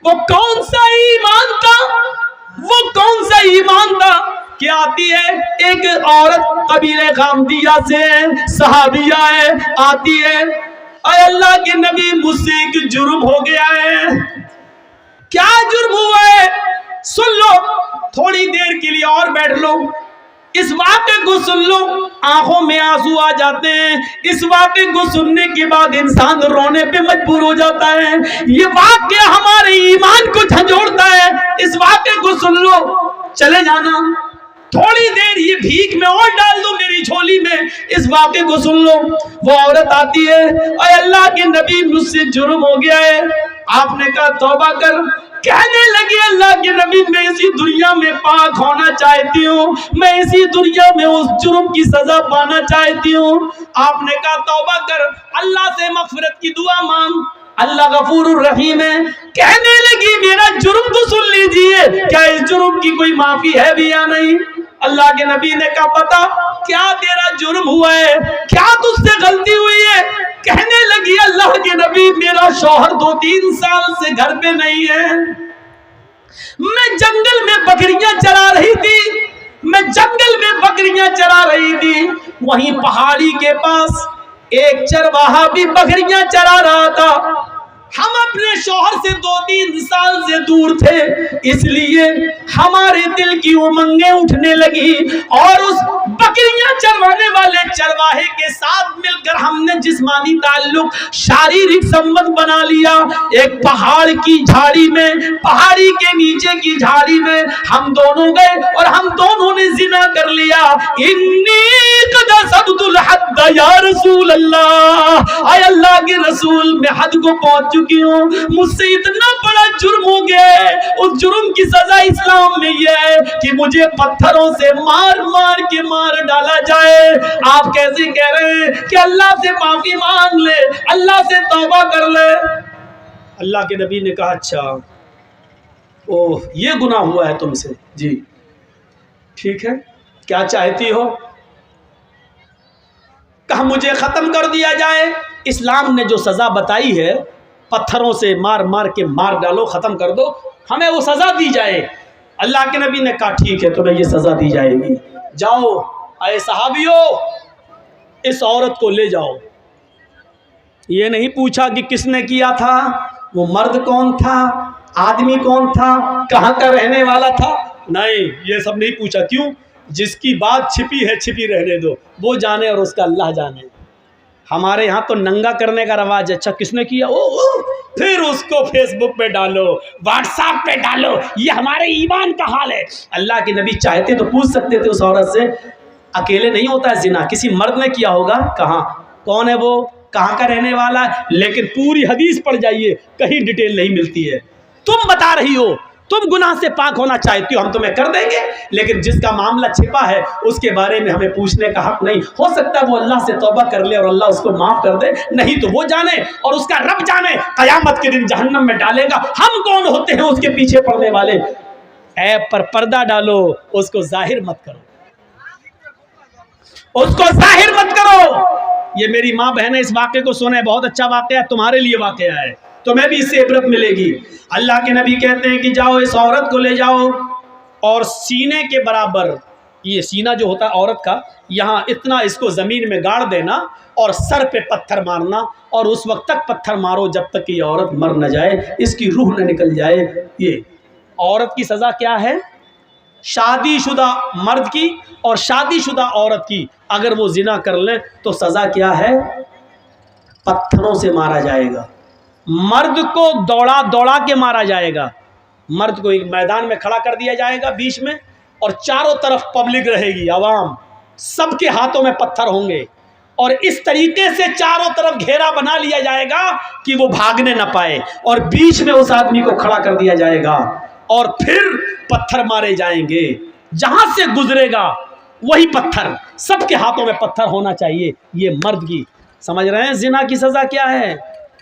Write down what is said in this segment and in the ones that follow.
وہ کون سا ایمان تھا، وہ کون سا ایمان تھا کہ آتی ہے ایک عورت قبیلے غامدیہ سے صحابیہ ہے، آتی ہے، اے اللہ کے نبی مجھ سے ایک جرم ہو گیا ہے۔ کیا جرم ہوا ہے؟ سن لو، تھوڑی دیر کے لیے اور بیٹھ لو، اس واقعے کو سن لو، آنکھوں میں آنسو آ جاتے ہیں۔ اس واقعے کو سننے کے بعد انسان رونے پہ مجبور ہو جاتا ہے۔ یہ واقعہ ہمارے ایمان کو جھنجھوڑتا ہے۔ اس واقعے کو سن لو، چلے جانا تھوڑی دیر، یہ بھیک میں اور ڈال دو میری جھولی میں، اس واقعے کو سن لو۔ وہ عورت آتی ہے، اے اللہ کے نبی مجھ سے جرم ہو گیا ہے۔ آپ نے کہا توبہ کر۔ کہنے لگی اللہ کے نبی میں اسی دنیا میں پاک ہونا چاہتی ہوں، میں اسی دنیا میں اس جرم کی سزا پانا چاہتی ہوں۔ آپ نے کہا توبہ کر، اللہ سے مغفرت کی دعا مانگ، اللہ غفور الرحیم ہے۔ کہنے لگی میرا جرم تو سن لیجئے، کیا اس جرم کی کوئی معافی ہے بھی یا نہیں؟ اللہ کے نبی نے کہا بتا کیا تیرا جرم ہوا ہے، کیا تجھ سے غلطی ہوئی ہے؟ کہنے لگی اللہ کے نبی میرا شوہر 2-3 سال سے گھر پہ نہیں ہے، میں جنگل میں بکریاں چرا رہی تھی، میں جنگل میں بکریاں چرا رہی تھی، وہیں پہاڑی کے پاس ایک چرواہا بھی بکریاں چرا رہا تھا۔ ہم اپنے شوہر سے 2-3 سال سے دور تھے، اس لیے ہمارے دل کی امنگیں اٹھنے لگی، اور اس بکریاں چروانے والے چرواہے کے ساتھ مل کر ہم نے جسمانی تعلق، شاریرک سمبند بنا لیا۔ ایک پہاڑ کی جھاڑی میں، پہاڑی کے نیچے کی جھاڑی میں ہم دونوں گئے اور ہم دونوں نے زنا کر لیا۔ انی قد صبت الحد یا رسول اللہ، اے اللہ کے رسول میں حد کو پہنچ چکی ہوں، مجھ سے اتنا بڑا جرم ہو گیا ہے۔ اس جرم کی سزا اسلام میں یہ ہے کہ مجھے پتھروں سے مار مار کے مار ڈالا جائے۔ آپ کیسے کہہ رہے ہیں کہ اللہ سے معافی مانگ لے، اللہ سے توبہ کر لے؟ اللہ کے نبی نے کہا اچھا اوہ یہ گناہ ہوا ہے تم سے، جی ٹھیک ہے، کیا چاہتی ہو؟ کہا مجھے ختم کر دیا جائے۔ اسلام نے جو سزا بتائی ہے، پتھروں سے مار مار کے مار ڈالو، ختم کر دو، ہمیں وہ سزا دی جائے۔ اللہ کے نبی نے کہا ٹھیک ہے تمہیں یہ سزا دی جائے گی، جاؤ اے صحابیوں اس عورت کو لے جاؤ۔ یہ نہیں پوچھا کہ کس نے کیا تھا، وہ مرد کون تھا، آدمی کون تھا، کہاں کا رہنے والا تھا، نہیں یہ سب نہیں پوچھا۔ کیوں؟ جس کی بات چھپی ہے چھپی رہنے دو، وہ جانے اور اس کا اللہ جانے۔ ہمارے ہاں تو ننگا کرنے کا رواج ہے، اچھا کس نے کیا، پھر اس کو فیس بک پہ ڈالو، واٹس ایپ پہ ڈالو، یہ ہمارے ایمان کا حال ہے۔ اللہ کے نبی چاہتے تو پوچھ سکتے تھے اس عورت سے، اکیلے نہیں ہوتا ہے زنا، کسی مرد نے کیا ہوگا، کہاں، کون ہے وہ، کہاں کا رہنے والا ہے، لیکن پوری حدیث پڑھ جائیے کہیں ڈیٹیل نہیں ملتی ہے۔ تم بتا رہی ہو تم گناہ سے پاک ہونا چاہتی ہو، ہم تمہیں کر دیں گے، لیکن جس کا معاملہ چھپا ہے اس کے بارے میں ہمیں پوچھنے کا حق نہیں۔ ہو سکتا ہے وہ اللہ سے توبہ کر لے اور اللہ اس کو معاف کر دے، نہیں تو وہ جانے اور اس کا رب جانے، قیامت کے دن جہنم میں ڈالے گا۔ ہم کون ہوتے ہیں اس کے پیچھے پڑنے والے؟ عیب پر پردہ ڈالو، اس کو ظاہر مت کرو، اس کو ظاہر مت کرو۔ یہ میری ماں بہنیں اس واقعے کو سنیں، بہت اچھا واقعہ ہے، تمہارے لیے واقعہ ہے، تمہیں بھی اس سے عبرت ملے گی۔ اللہ کے نبی کہتے ہیں کہ جاؤ اس عورت کو لے جاؤ اور سینے کے برابر، یہ سینہ جو ہوتا ہے عورت کا، یہاں اتنا اس کو زمین میں گاڑ دینا اور سر پہ پتھر مارنا، اور اس وقت تک پتھر مارو جب تک کہ یہ عورت مر نہ جائے، اس کی روح نہ نکل جائے۔ یہ عورت کی سزا کیا ہے؟ شادی شدہ مرد کی اور شادی شدہ عورت کی اگر وہ زنا کر لیں تو سزا کیا ہے؟ پتھروں سے مارا جائے گا۔ مرد کو دوڑا دوڑا کے مارا جائے گا، مرد کو ایک میدان میں کھڑا کر دیا جائے گا بیچ میں، اور چاروں طرف پبلک رہے گی، عوام، سب کے ہاتھوں میں پتھر ہوں گے، اور اس طریقے سے چاروں طرف گھیرا بنا لیا جائے گا کہ وہ بھاگنے نہ پائے، اور بیچ میں اس آدمی کو کھڑا کر دیا جائے گا، اور پھر پتھر مارے جائیں گے، جہاں سے گزرے گا وہی پتھر، سب کے ہاتھوں میں پتھر ہونا چاہیے۔ یہ مرد کی، سمجھ رہے ہیں زنا کی سزا کیا ہے؟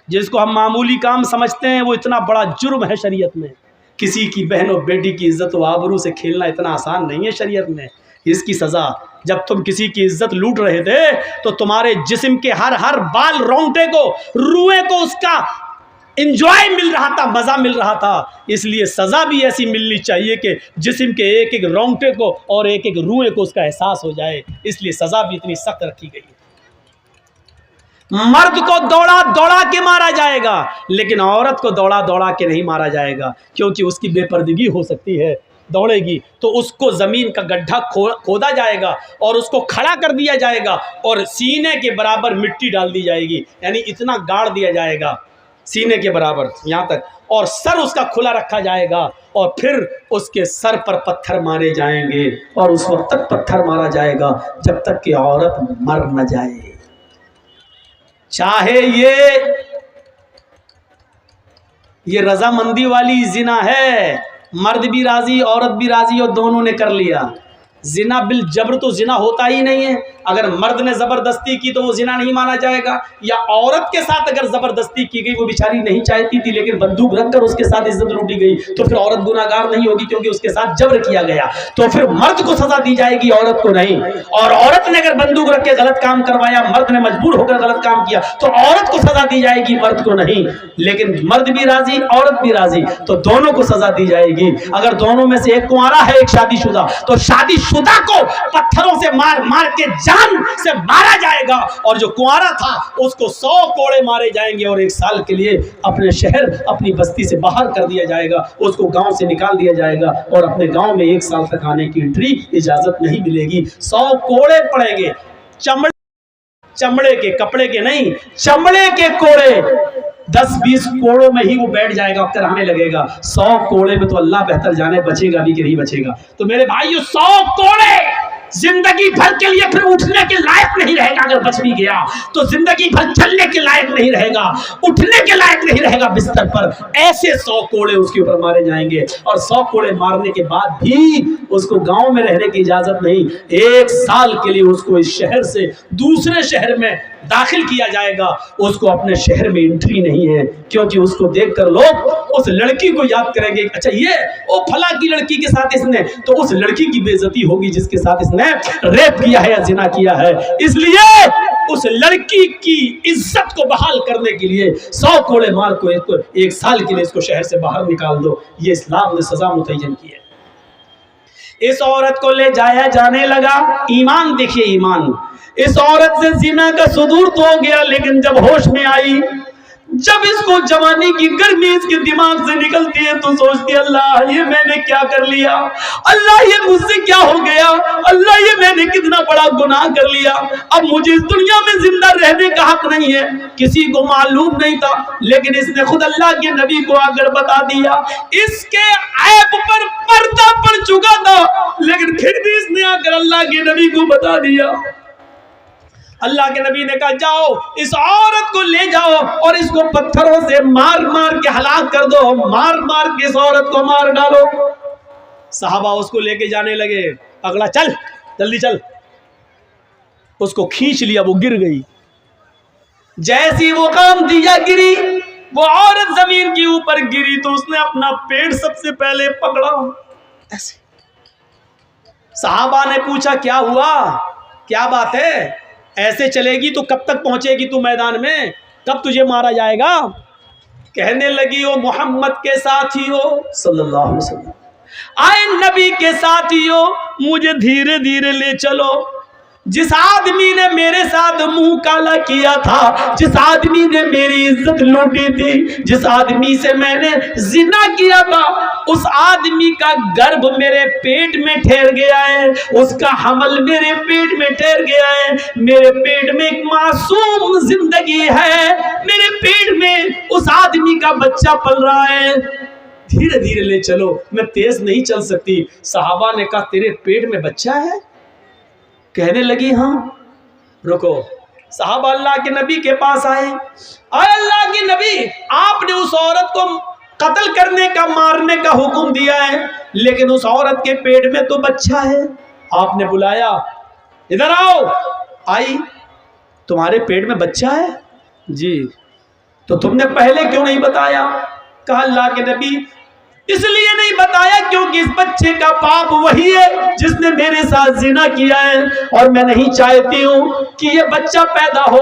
جس کو ہم معمولی کام سمجھتے ہیں وہ اتنا بڑا جرم ہے شریعت میں۔ کسی کی بہن و بیٹی کی عزت و آبرو سے کھیلنا اتنا آسان نہیں ہے شریعت میں۔ اس کی سزا، جب تم کسی کی عزت لوٹ رہے تھے تو تمہارے جسم کے ہر بال رونگٹے کو، روئے کو اس کا انجوائے مل رہا تھا، مزہ مل رہا تھا، اس لیے سزا بھی ایسی ملنی چاہیے کہ جسم کے ایک ایک رونگٹے کو اور ایک ایک روئے کو اس کا احساس ہو جائے، اس لیے سزا بھی اتنی سخت رکھی گئی ہے۔ مرد کو دوڑا دوڑا کے مارا جائے گا، لیکن عورت کو دوڑا دوڑا کے نہیں مارا جائے گا، کیونکہ اس کی بے پردگی ہو سکتی ہے۔ دوڑے گی تو اس کو زمین کا گڈھا کھودا جائے گا اور اس کو کھڑا کر دیا جائے گا اور سینے کے برابر مٹی ڈال دی جائے گی، یعنی اتنا گاڑ دیا جائے گا سینے کے برابر یہاں تک، اور سر اس کا کھلا رکھا جائے گا، اور پھر اس کے سر پر پتھر مارے جائیں گے، اور اس وقت تک پتھر مارا جائے گا جب تک کہ عورت مر نہ جائے۔ چاہے یہ رضامندی والی زنا ہے، مرد بھی راضی عورت بھی راضی اور دونوں نے کر لیا۔ زنا بالجبر تو زنا ہوتا ہی نہیں ہے، اگر مرد نے زبردستی کی تو وہ زنا نہیں مانا جائے گا، یا عورت کے ساتھ اگر زبردستی کی گئی، وہ بیچاری نہیں چاہتی تھی لیکن بندوق رکھ کر اس کے ساتھ عزت لوٹی گئی، تو پھر عورت گناہگار نہیں ہوگی کیونکہ اس کے ساتھ جبر کیا گیا، تو پھر مرد کو سزا دی جائے گی، عورت کو نہیں۔ اور عورت نے اگر بندوق رکھ کے غلط کام کروایا، مرد نے مجبور ہو کر غلط کام کیا، تو عورت کو سزا دی جائے گی، مرد کو نہیں۔ لیکن مرد بھی راضی عورت بھی راضی تو دونوں کو سزا دی جائے گی۔ اگر دونوں میں سے ایک کنوارا ہے ایک شادی شدہ، تو شادی شدہ کو پتھروں سے مار مار کے جان سے مارا جائے گا، اور جو کنوارا تھا اس کو 100 کوڑے مارے جائیں گے، اور 1 سال کے لیے اپنے شہر اپنی بستی سے باہر کر دیا جائے گا، اس کو گاؤں سے نکال دیا جائے گا، اور اپنے گاؤں میں 1 سال تک آنے کی انٹری اجازت نہیں ملے گی۔ 100 کوڑے پڑیں گے، چمڑے کے، کپڑے کے نہیں، چمڑے کے کوڑے۔ 10-20 کوڑوں میں ہی وہ بیٹھ جائے گا، کرانے لگے گا۔ 100 کوڑے میں تو اللہ بہتر جانے بچے گا بھی کہ نہیں بچے گا۔ تو میرے بھائیو 100 کوڑے زندگی بھر کے لیے پھر اٹھنے کے لائق نہیں رہے گا، اگر بچ بھی گیا تو زندگی بھر چلنے کے لائق نہیں رہے گا، اٹھنے کے لائق نہیں رہے گا بستر پر۔ ایسے 100 کوڑے اس کے اوپر مارے جائیں گے، اور 100 کوڑے مارنے کے بعد بھی اس کو گاؤں میں رہنے کی اجازت نہیں۔ 1 سال کے لیے اس کو اس شہر سے دوسرے شہر میں داخل کیا جائے گا، اس کو اپنے شہر میں انٹری نہیں ہے، کیونکہ اس کو دیکھ کر لوگ اس لڑکی کو یاد کریں گے، اچھا یہ وہ فلاں کی لڑکی کے ساتھ اس نے، تو اس لڑکی کی بے عزتی ہوگی جس کے ساتھ اس نے ریپ کیا ہے یا زنا کیا ہے۔ اس لیے اس لڑکی کی عزت کو بحال کرنے کے لیے 100 کوڑے مار کو 1 سال کے لیے اس کو شہر سے باہر نکال دو، یہ اسلام نے سزا متعین کی ہے۔ اس عورت کو لے جایا جانے لگا، ایمان دیکھیے ایمان، اس عورت سے زنا کا صدور تو ہو گیا، لیکن جب ہوش میں آئی، جب اس کو جوانی کی گرمی اس کے دماغ سے نکلتی ہے تو سوچتی ہے اللہ یہ میں نے کیا کر لیا، اللہ یہ مجھ سے کیا ہو گیا، اللہ یہ میں نے کتنا بڑا گناہ کر لیا، اب مجھے اس دنیا میں زندہ رہنے کا حق نہیں ہے۔ کسی کو معلوم نہیں تھا، لیکن اس نے خود اللہ کے نبی کو آ کر بتا دیا۔ اس کے عیب پر پردہ پڑ چکا تھا، لیکن پھر بھی اس نے آ کر اللہ کے نبی کو بتا دیا۔ اللہ کے نبی نے کہا جاؤ اس عورت کو لے جاؤ اور اس کو پتھروں سے مار مار کے ہلاک کر دو، مار مار کے اس عورت کو مار ڈالو۔ صحابہ اس کو لے کے جانے لگے، اگلا چل جلدی چل، اس کو کھینچ لیا، وہ گر گئی۔ جیسی وہ کام دیا گری، وہ عورت زمین کے اوپر گری تو اس نے اپنا پیٹ سب سے پہلے پکڑا ایسے۔ صحابہ نے پوچھا کیا ہوا، کیا بات ہے، ایسے چلے گی تو کب تک پہنچے گی تو میدان میں، کب تجھے مارا جائے گا؟ کہنے لگی وہ محمد کے ساتھی ہو صلی اللہ علیہ وسلم، آئے نبی کے ساتھی ہو، مجھے دھیرے دھیرے لے چلو۔ جس آدمی نے میرے ساتھ منہ کالا کیا تھا، جس آدمی نے میری عزت لوٹی تھی، جس آدمی سے میں نے زنا کیا تھا، اس آدمی کا گرب میرے پیٹ میں ٹھہر گیا ہے، اس کا حمل میرے پیٹ میں ٹھہر گیا ہے، میرے پیٹ میں ایک معصوم زندگی ہے، میرے پیٹ میں اس آدمی کا بچہ پل رہا ہے، دھیرے دھیرے لے چلو، میں تیز نہیں چل سکتی۔ صحابہ نے کہا تیرے پیٹ میں بچہ ہے؟ کہنے لگی ہاں۔ رکو، صحابہ اللہ کے نبی کے پاس آئے، اے اللہ کے نبی آپ نے اس عورت کو قتل کرنے کا مارنے کا حکم دیا ہے، لیکن اس عورت کے پیٹ میں تو بچہ ہے۔ آپ نے بلایا ادھر آؤ، آئی، تمہارے پیٹ میں بچہ ہے؟ جی، تو تم نے پہلے کیوں نہیں بتایا؟ کہا اللہ کے نبی اس لیے نہیں بتایا کیونکہ اس بچے کا باپ وہی ہے جس نے میرے ساتھ زنا کیا ہے، اور میں نہیں چاہتی ہوں کہ یہ بچہ پیدا ہو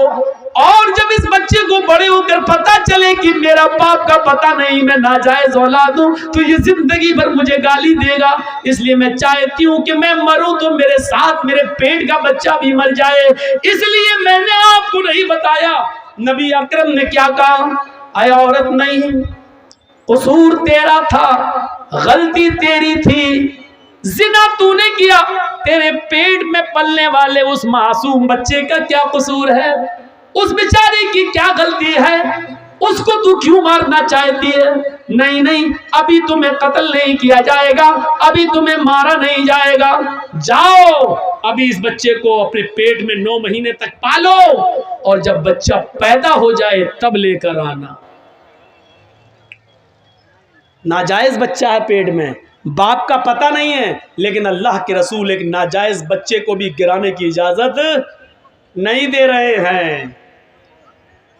اور جب اس بچے کو بڑے ہو کر پتا چلے کہ میرا باپ کا پتہ نہیں، میں ناجائز اولاد ہوں، تو یہ زندگی بھر مجھے گالی دے گا، اس لیے میں چاہتی ہوں کہ میں مروں تو میرے ساتھ میرے پیٹ کا بچہ بھی مر جائے، اس لیے میں نے آپ کو نہیں بتایا۔ نبی اکرم نے کیا کہا؟ اے عورت نہیں، قصور تیرا تھا، غلطی تیری تھی، زنا تو نے کیا، تیرے پیٹ میں پلنے والے اس معصوم بچے کا کیا قصور ہے؟ اس بیچارے کی کیا غلطی ہے؟ اس کو تو کیوں مارنا چاہتی ہے؟ نہیں نہیں، ابھی تمہیں قتل نہیں کیا جائے گا، ابھی تمہیں مارا نہیں جائے گا، جاؤ ابھی اس بچے کو اپنے پیٹ میں 9 مہینے تک پالو، اور جب بچہ پیدا ہو جائے تب لے کر آنا۔ ناجائز بچہ ہے پیٹ میں، باپ کا پتہ نہیں ہے، لیکن اللہ کے رسول ایک ناجائز بچے کو بھی گرانے کی اجازت نہیں دے رہے ہیں۔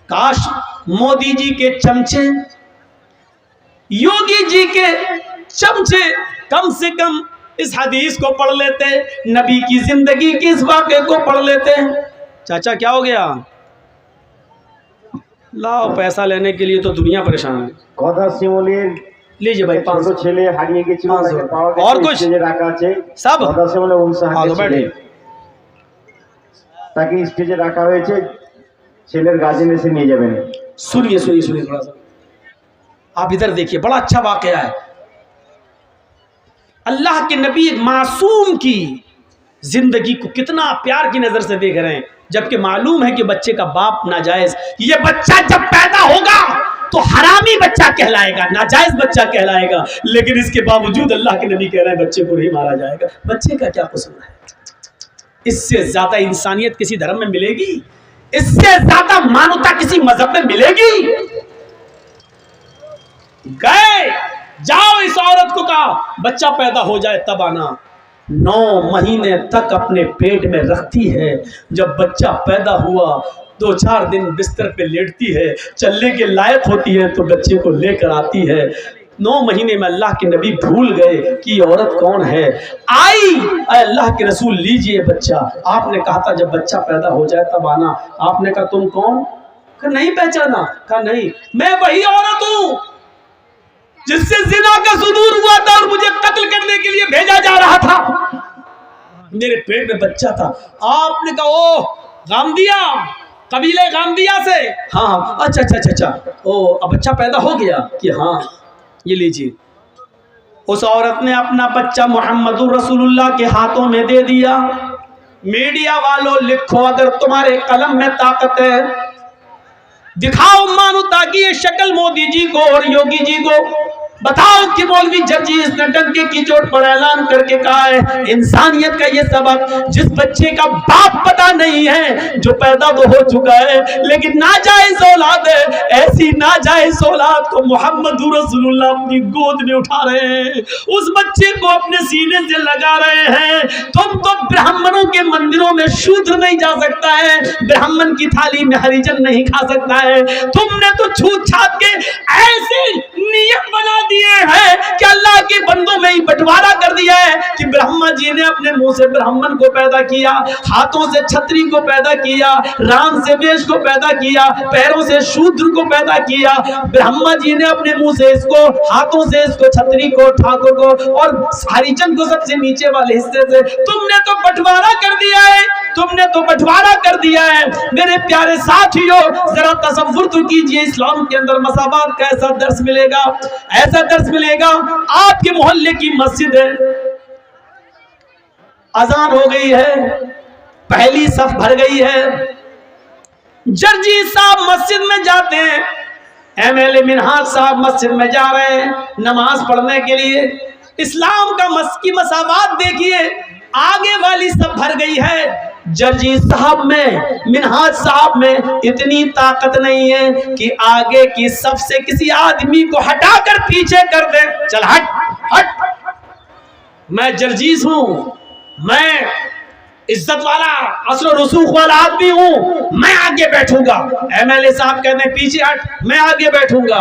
کاش مودی جی کے چمچے، یوگی جی کے چمچے کم سے کم اس حدیث کو پڑھ لیتے، نبی کی زندگی کی اس واقعے کو پڑھ لیتے۔ چاچا کیا ہو گیا؟ لاؤ پیسہ لینے کے لیے تو دنیا پریشان ہے۔ কথা শিমুলের لیجئے بھائی 500 ছেলে হারিয়ে গেছিল, তাকে পাওয়া গেছে, اور কچھ স্টেজে রাখা আছে। سب কথা শিমুলের آگے بیٹھے، তাকে স্টেজে রাখা হয়েছে, ছেলের গার্জেন এসে নিয়ে যাবেন। سنیے سنیے سنیے تھوڑا سا، آپ ادھر دیکھیے، بڑا اچھا واقعہ ہے۔ اللہ کے نبی ایک معصوم کی زندگی کو کتنا پیار کی نظر سے دیکھ رہے ہیں، جبکہ معلوم ہے کہ بچے کا باپ ناجائز، یہ بچہ جب پیدا ہوگا تو حرامی بچہ کہلائے گا، ناجائز بچہ کہلائے گا، لیکن اس کے باوجود اللہ کے نبی کہہ رہے ہیں بچے کو نہیں مارا جائے گا۔ بچے کا کیا قصور ہے؟ اس سے زیادہ انسانیت کسی دھرم میں ملے گی؟ اس سے زیادہ مانوتا کسی مذہب میں ملے گی؟ گئے، جاؤ اس عورت کو کہا بچہ پیدا ہو جائے تب آنا۔ 9 مہینے تک اپنے پیٹ میں رکھتی ہے، جب بچہ پیدا ہوا 2-4 دن بستر پہ لیٹتی ہے، چلنے کے لائق ہوتی ہے تو بچے کو لے کر آتی ہے۔ 9 مہینے میں اللہ کے نبی بھول گئے کہ یہ عورت کون ہے، آئی، اے اللہ کے رسول لیجئے بچہ، آپ نے کہا تھا جب بچہ پیدا ہو جائے تب آنا، آپ نے کہا تم کون؟ کہا نہیں پہچانا، کہا نہیں، میں وہی عورت ہوں جس سے زنا کا صدور ہوا تھا اور مجھے قتل کرنے کے لیے بھیجا جا رہا تھا، میرے پیٹ میں بچہ تھا۔ آپ نے کہا او غامدیہ، قبیلہ غامدیہ سے؟ ہاں اچھا اچھا اچھا اچھا، او اب بچہ پیدا ہو گیا؟ کہ ہاں، یہ لیجیے۔ اس عورت نے اپنا بچہ محمد رسول اللہ کے ہاتھوں میں دے دیا۔ میڈیا والوں لکھو، اگر تمہارے قلم میں طاقت ہے دکھاؤ مانو تاکہ یہ شکل مودی جی کو اور یوگی جی کو بتاؤ کہ مولوی جرجیس نے ڈنکے کی چوٹ پر اعلان کر کے کہا ہے انسانیت کا یہ سبق، جس بچے کا باپ پتہ نہیں ہے جو پیدا تو ہو چکا ہے لیکن ناجائز اولاد ہے، ایسی ناجائز اولاد کو محمد رسول اللہ اپنی گود میں اٹھا رہے ہیں، اس بچے کو اپنے سینے سے لگا رہے ہیں۔ تم تو برہمنوں کے مندروں میں شودر نہیں جا سکتا ہے، برہمن کی تھالی میں ہریجن نہیں کھا سکتا ہے، تم نے تو چھوت چھات کے ایسے نیم بنا دیے ہیں کہ اللہ کے بندوں میں ہی بٹوارا کر دیا ہے کہ برہما جی نے اپنے منہ سے برہمن کو پیدا کیا، ہاتھوں سے چھتری کو پیدا کیا، رام سے ویش کو پیدا کیا، پیروں سے شودر کو پیدا کیا، برہما جی نے اپنے منہ سے اس کو، ہاتھوں سے اس کو، چھتری کو، ٹھاکر کو اور ہریجن کو سب سے نیچے والے حصے سے، تم نے تو بٹوارا کر دیا ہے، تم نے تو بٹوارا کر دیا ہے۔ میرے پیارے ساتھیوں ذرا تصور تو کیجئے اسلام کے اندر مساوات کا ایسا درس ملے گا، ایسا درس ملے گا۔ آپ کے محلے کی مسجد ہے، اذان ہو گئی ہے، پہلی صف بھر گئی ہے، جرجی صاحب مسجد میں جاتے ہیں، ایم ایل اے منہاج صاحب مسجد میں جا رہے ہیں نماز پڑھنے کے لیے۔ اسلام کا کی مساوات دیکھیے، آگے والی صف بھر گئی ہے، جرجی صاحب میں، منہاج صاحب میں اتنی طاقت نہیں ہے کہ آگے کی صف سے کسی آدمی کو ہٹا کر پیچھے کر دے، چل ہٹ ہٹ، میں جرجیس ہوں، میں عزت والا اصل و رسوخ والا آدمی ہوں، میں آگے بیٹھوں گا۔ ایم ایل اے صاحب کہتے ہیں پیچھے ہٹ، میں آگے بیٹھوں گا۔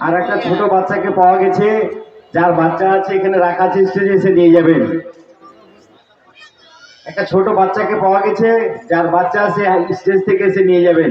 আর একটা ছোট বাচ্চাকে পাওয়া গেছে, যার বাচ্চা আছে এখানে রাখা আছে, স্টেজে এসে নিয়ে যাবেন। একটা ছোট বাচ্চাকে পাওয়া গেছে, যার বাচ্চা আছে স্টেজ থেকে এসে নিয়ে যাবেন।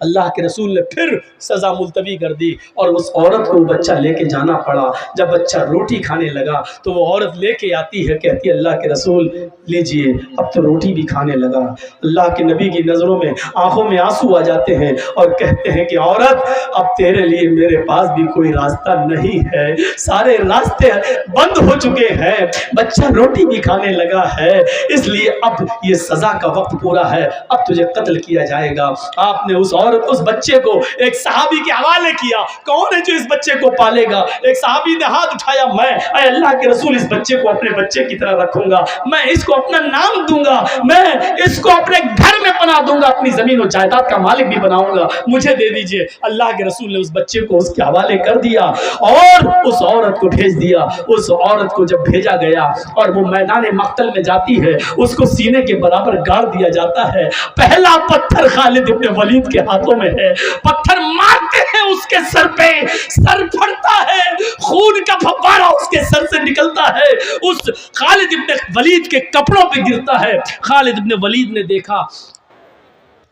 اللہ کے رسول نے پھر سزا ملتوی کر دی اور اس عورت کو بچہ لے کے جانا پڑا۔ جب بچہ روٹی کھانے لگا تو وہ عورت لے کے آتی ہے، کہتی ہے اللہ کے رسول لیجئے، اب تو روٹی بھی کھانے لگا۔ اللہ کے نبی کی نظروں میں آنکھوں میں آنسو آ جاتے ہیں اور کہتے ہیں کہ عورت اب تیرے لیے میرے پاس بھی کوئی راستہ نہیں ہے، سارے راستے بند ہو چکے ہیں، بچہ روٹی بھی کھانے لگا ہے، اس لیے اب یہ سزا کا وقت پورا ہے، اب تجھے قتل کیا جائے گا۔ آپ نے اس بچے کو ایک صحابی کے حوالے کیا۔ کون ہے جو اس بچے کو پالے گا؟ ایک صحابی نے ہاتھ اٹھایا، میں اے اللہ کے رسول اس بچے کو اپنے بچے کی طرح رکھوں گا، میں اس کو اپنا نام دوں گا، میں اس کو اپنے گھر میں پناہ دوں گا، اپنی زمین و جائیداد کا مالک بھی بناؤں گا، مجھے دے دیجئے۔ اللہ کے رسول نے اس بچے کو اس کے حوالے کر دیا اور اس عورت کو بھیج دیا۔ اس عورت کو جب بھیجا گیا اور وہ میدان مقتل میں جاتی ہے، اس کو سینے کے برابر گاڑ دیا جاتا ہے۔ پہلا پتھر خالد ابن ولید کے ہاتھوں میں ہے، پتھر مارتے ہیں اس کے سر پہ، سر پھٹتا ہے، خون کا فوارہ اس کے سر سے نکلتا ہے، اس خالد ابن ولید کے کپڑوں پہ گرتا ہے۔ خالد ابن ولید نے دیکھا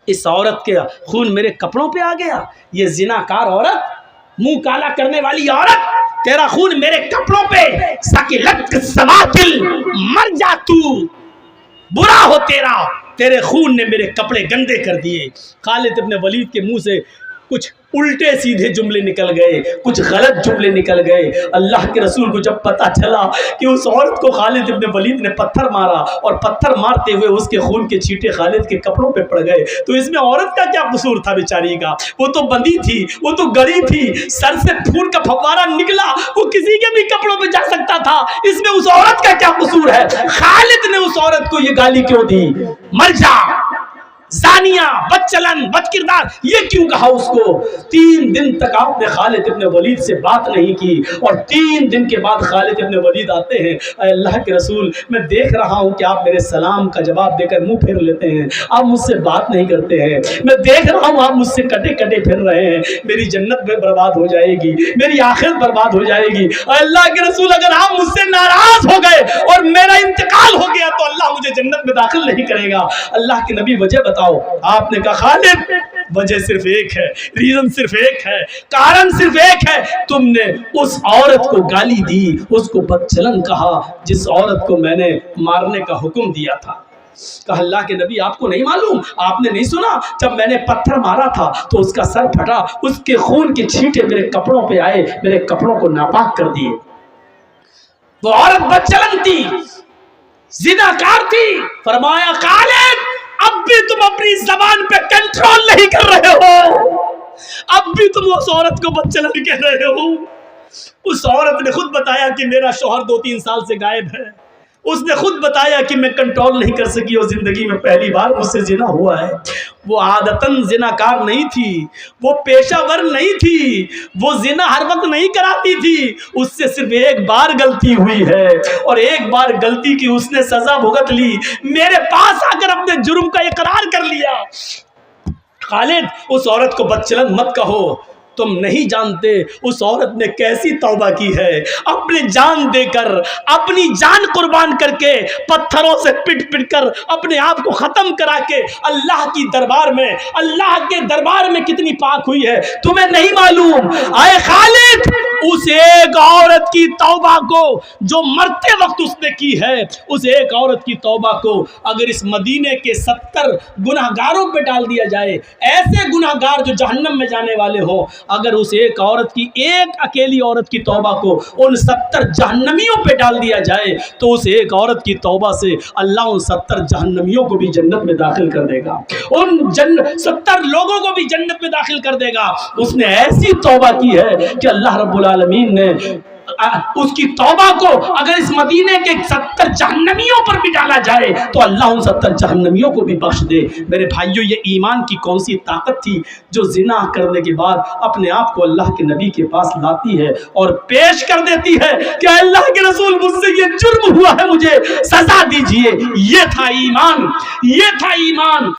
اس عورت کے خون میرے کپڑوں پہ آ گیا، یہ زناکار عورت، منہ کالا کرنے والی عورت، تیرا خون میرے کپڑوں پہ، سکلت سواتل، مر جا تو، برا ہو تیرے خون نے میرے کپڑے گندے کر دیے۔ خالد ابن ولید کے منہ سے کچھ الٹے سیدھے جملے نکل گئے، کچھ غلط جملے نکل گئے۔ اللہ کے رسول کو جب پتا چلا کہ اس عورت کو خالد ابن ولید نے پتھر مارا اور پتھر مارتے ہوئے اس کے خون کے چھینٹے خالد کے کپڑوں پہ پڑ گئے، تو اس میں عورت کا کیا قصور تھا بیچاری کا؟ وہ تو بندھی تھی، وہ تو گڑی تھی، سر سے خون کا فوارہ نکلا، وہ کسی کے بھی کپڑوں پہ جا سکتا تھا، اس میں اس عورت کا کیا قصور ہے؟ خالد نے اس عورت کو یہ گالی کیوں دی؟ مر جا، زانیہ، بدچلن، بد کردار، یہ کیوں کہا اس کو؟ 3 دن تک آپ نے خالد ابن ولید سے بات نہیں کی اور 3 دن کے بعد خالد ابن ولید آتے ہیں، اے اللہ کے رسول میں دیکھ رہا ہوں کہ آپ میرے سلام کا جواب دے کر منہ پھیر لیتے ہیں، آپ مجھ سے بات نہیں کرتے ہیں، میں دیکھ رہا ہوں آپ مجھ سے کٹے کٹے پھر رہے ہیں، میری جنت میں برباد ہو جائے گی، میری آخرت برباد ہو جائے گی۔ اے اللہ کے رسول اگر آپ مجھ سے ناراض ہو گئے اور میرا انتقال ہو گیا تو اللہ مجھے جنت میں داخل نہیں کرے گا۔ اللہ کے نبی وجہ بتاؤ۔ آپ نے کہا خالد وجہ صرف ایک ہے، ریزن صرف ایک ہے، کارن صرف ایک ہے، تم نے اس عورت کو گالی دی، اس کو بدچلن کہا جس عورت کو میں نے مارنے کا حکم دیا تھا۔ کہا اللہ کے نبی آپ کو نہیں معلوم، آپ نے نہیں سنا جب میں نے پتھر مارا تھا تو اس کا سر پھٹا، اس کے خون کے چھینٹے میرے کپڑوں پہ آئے، میرے کپڑوں کو ناپاک کر دیے۔ وہ عورت بدچلن تھی، زناکار تھی۔ فرمایا خالد اب بھی تم اپنی زبان پہ کنٹرول نہیں کر رہے ہو، اب بھی تم اس عورت کو بدچلن کہہ رہے ہو۔ اس عورت نے خود بتایا کہ میرا شوہر 2-3 سال سے غائب ہے، اس نے خود بتایا کہ میں کنٹرول نہیں کر سکی اور زندگی میں پہلی بار مجھ سے زنا ہوا ہے۔ وہ عادتاً زناکار نہیں تھی، وہ پیشہ ور نہیں تھی، وہ زنا ہر وقت نہیں کراتی تھی، اس سے صرف ایک بار غلطی ہوئی ہے اور ایک بار غلطی کی اس نے سزا بھگت لی، میرے پاس آ کر اپنے جرم کا اقرار کر لیا۔ خالد اس عورت کو بدچلن مت کہو، تم نہیں جانتے اس عورت نے کیسی توبہ کی ہے، اپنی جان دے کر، اپنی جان قربان کر کے، پتھروں سے پٹ پٹ کر اپنے آپ کو ختم کرا کے اللہ کی دربار میں، اللہ کے دربار میں کتنی پاک ہوئی ہے تمہیں نہیں معلوم۔ اے خالد اس ایک عورت کی توبہ کو جو مرتے وقت اس نے کی ہے، اس ایک عورت کی توبہ کو اگر اس مدینے کے 70 گناہگاروں پہ ڈال دیا جائے، ایسے گناہگار جو جہنم میں جانے والے ہوں، اگر اس ایک عورت کی، ایک اکیلی عورت کی توبہ کو ان 70 جہنمیوں پہ ڈال دیا جائے تو اس ایک عورت کی توبہ سے اللہ ان 70 جہنمیوں کو بھی جنت میں داخل کر دے گا، ان 70 لوگوں کو بھی جنت میں داخل کر دے گا۔ اس نے ایسی توبہ کی ہے کہ اللہ رب العالمین نے اس کی توبہ کو اگر اس مدینے کے 70 جہنمیوں پر بھی ڈالا جائے تو اللہ ان 70 جہنمیوں کو بھی بخش دے۔ میرے بھائیوں یہ ایمان کی کون سی طاقت تھی جو زنا کرنے کے بعد اپنے آپ کو اللہ کے نبی کے پاس لاتی ہے اور پیش کر دیتی ہے کہ اللہ کے رسول مجھ سے یہ جرم ہوا ہے، مجھے سزا دیجئے۔ یہ تھا ایمان، یہ تھا ایمان۔